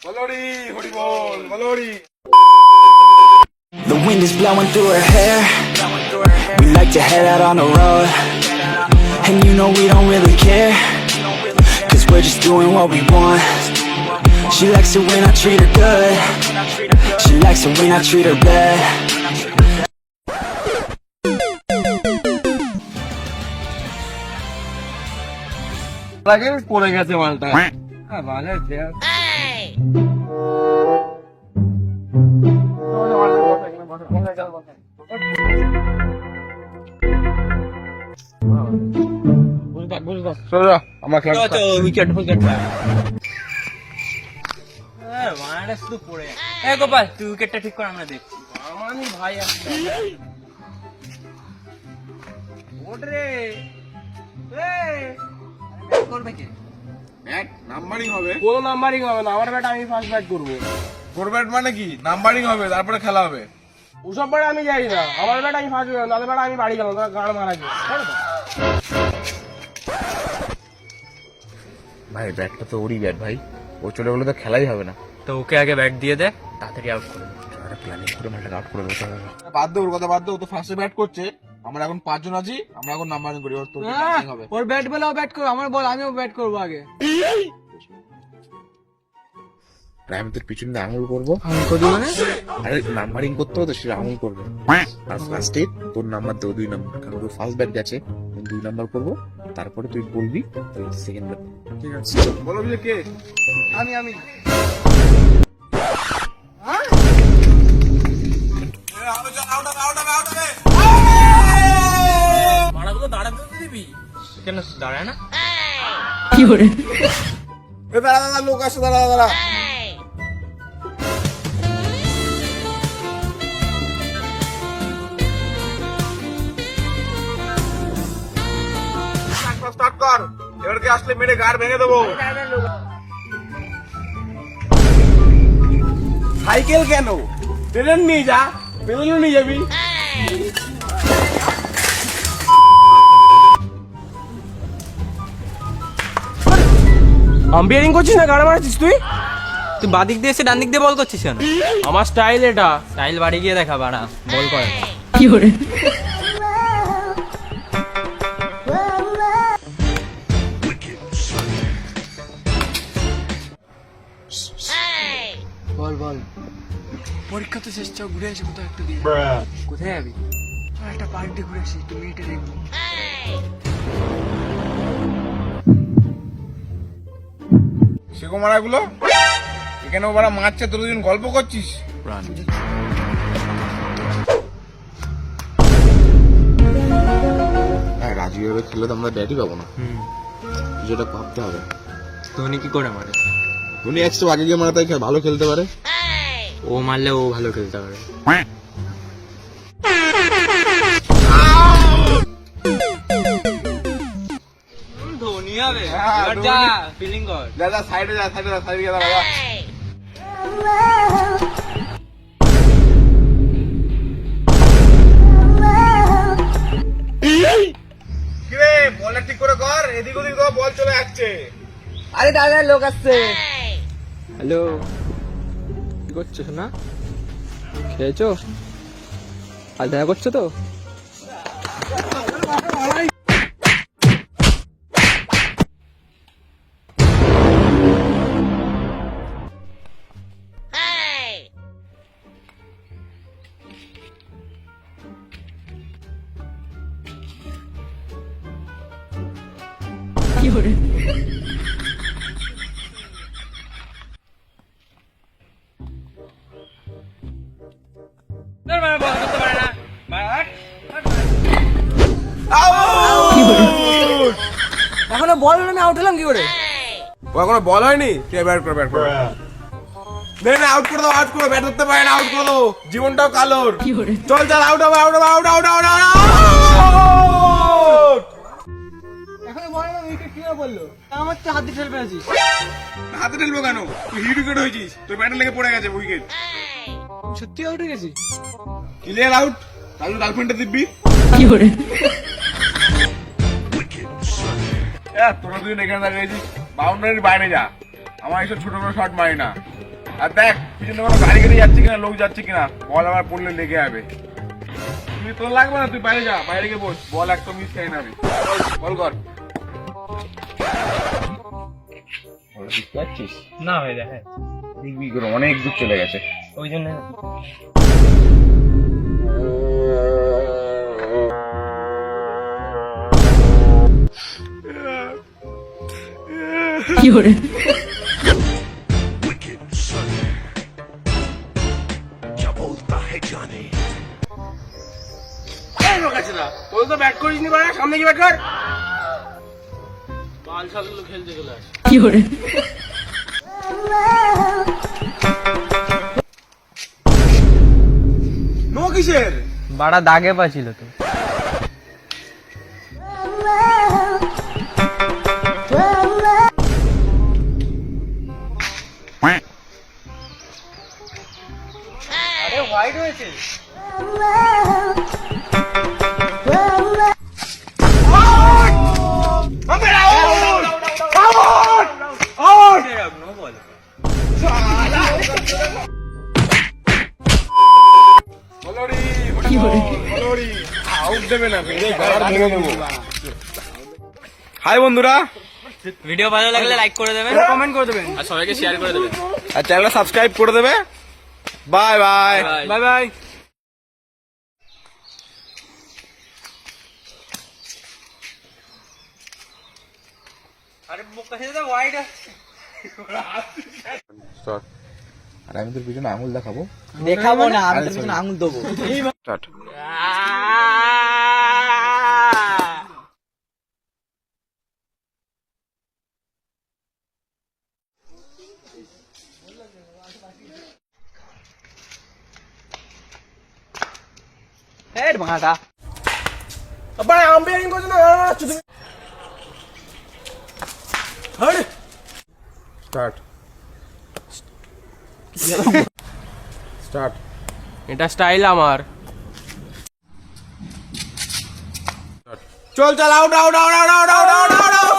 বলরি Hari ball বলরি। The wind is blowing through her hair. We like to head out on the road, and you know we don't really care, 'cause we're just doing what we want. She likes it when I treat her good. She likes it when I treat her bad. লাগে পড়ে গেছে মালটা। হ্যাঁ ভালো দেখ। আমরা wicket wicket শুধু পড়ে গোপাল তুই উইকেটটা ঠিক কর আমরা দেখছি। আমি ভাই ওরে করবে কে? ব্যাট নাম্বারিং হবে। কোনো নাম্বারিং হবে না, আমার ব্যাট আমি ফার্স্ট ব্যাট করবো। তোর ব্যাট মানে কি? নাম্বারিং হবে তারপরে খেলা হবে। ওসব ব্যাট আমি যাই না, আমার ব্যাট আমি ফার্স্ট ব্যাট, নালে ব্যাট আমি বাড়ি গেলাম, তোরা গান মারা গেল। ভাই ব্যাটটা তো ওরই ব্যাট ভাই, ও চলে গেলে তো খেলাই হবে না। তো ওকে আগে ব্যাট দিয়ে দে, তাড়াতাড়ি আউট করে দে। প্ল্যানিং করে মালটা আউট করে দেবো। বাদ দে ওর কথা, বাদ দে। ও তো ফার্স্টে ব্যাট করছে, আমরা এখন 5 জন আছি, আমরা এখন নাম্বারিং করি। ওর তো হবে। ওর ব্যাট বলে ও ব্যাট করো, আমার বল আমিও ব্যাট করবো আগে। আমি তোর পিছন দিয়ে আঙুল করবো, আরে নাম্বারিং করতে হবে তো, সেটা আঙুল করবে। আর ফার্স্টে তোর নাম্বার দেবো 2 নাম্বার, কারণ তোর ফার্স্ট ব্যাট গেছে, 2 নাম্বার করবো, তারপরে তুই বলবি সেকেন্ড ব্যাট। ঠিক আছে বলো যে কে? আমি আমি মারাগুলো দাঁড়াতে দিবি কেন? দাঁড়ায় না কি করে? দাঁড়া দাঁড়া, লোক আসে, দাঁড়া দাঁড়া। স্টার্ট কর, এবারকে আসলে মেরে গাড় ভেঙে দেবো। সাইকেল কেন? ট্রেন নিয়ে যা, পেলেও নিয়ে যাবি। আম্পায়ারিং করছিস না গাড়ি মারছিস তুই? তুই বাদিক দিয়ে এসে ডান দিক দিয়ে বল করছিস কেন? আমার স্টাইল এটা। স্টাইল বাড়ি গিয়ে দেখা বাড়া, বল করে কি করে? বল বল। পরীক্ষা তো শেষ, ঘুরে আসি কোথাও একটু দিয়ে। কোথায় যাবি? একটা পার্টি ঘুরে আসি, একটু মেয়েটা দেখবো। শেখো মারাগুলো এখানে ওরা মারছে, তোর দুদিন গল্প করছিস। হ্যাঁ রাজি ভাবে খেললে তো আমরা ব্যাটই পাবো না, যেটা ভাবতে হবে। ধোনি কি করে মারে? উনি একটু আগে গিয়ে মারা, তাই ভালো খেলতে পারে। ও মারলে ও ভালো খেলতে পারে। ধোনি হবে, এবার যা ফিলিং কর। দাদা সাইডে যা, সাইডে যা, সাইডে গিয়ে দাঁড়া। কিরে বলটা ঠিক করে কর, এদিক ওদিক তো বল চলে যাচ্ছে। আরে দাদা লোক আসছে। হ্যালো, কি করছো শোনা? খেয়েছো? আর দেখা করছো তো? কি করে? এখনো বল না, আউট হলাম কি করে? ও এখনো বল হয়নি, তুই ব্যাট কর, ব্যাট কর। না আউট করে দাও, আউট করে, ব্যাট ধরতে পারে না, আউট করে দাও। জীবনটাও কালোর। কি করে? চল চল, আউট হবে, আউট হবে, আউট আউট আউট আউট। এখনো বল না, উইকেট কিভাবে বললো? আমার তো হাত দিয়ে ঠেল পেয়েছিস। হাতে ঠেলবো কেন? তুই হিট উইকেট হয়েছিস, তোর ব্যাটের লেগে পড়ে গেছে উইকেট। সত্যি আউট হয়ে গেছি? Clear out. তাহলে গার্লফ্রেন্ডটা দিবি। কি করে? তোরা দুজন এখানে দাঁড়িয়েছিস, বাউন্ডারির বাইরে যা। আমার এইসব ছোট বড় শট মারি না। আর দেখ পিছনে কোনো গাড়ি গাড়ি যাচ্ছে কিনা, লোক যাচ্ছে কিনা, বল আমার পড়লে লেগে যাবে। তুই তোর লাগবে না, তুই বাইরে যা, বাইরে গিয়ে বস, বল একদম মিস খাই না। বল কর। বুঝতে পারছিস না ভাই দেখে দেখবি করে অনেক দূর চলে গেছে। ওই জন্য তোর তো ব্যাট করিস নি, বাড়া সামনে কি ব্যাট কর। বাল ছাগল খেলতে গেলে নো কিসের বাড়া দাগে পাচ্ছিল তো। আরে হোয়াইট হয়েছে। হাই বন্ধুরা, ভিডিও ভালো লাগলে লাইক করে দেবেন, কমেন্ট করে দেবেন আর সবাইকে শেয়ার করে দেবেন আর চ্যানেলটা সাবস্ক্রাইব করে দেবে। Bye bye bye bye. আরে বোকা ছেলে হোয়াইট আর আমি তোর পিছনে আঙুল দেখাবো। দেখাবো না, আমি তোর পিছনে আঙুল দেবো। স্টার্ট। হেড ভাঙাটা আবার আম্পায়ারিং করছ না, তুমি স্টার্ট স্টার্ট। এটা স্টাইল আমার। চল চল, out out out out out out out.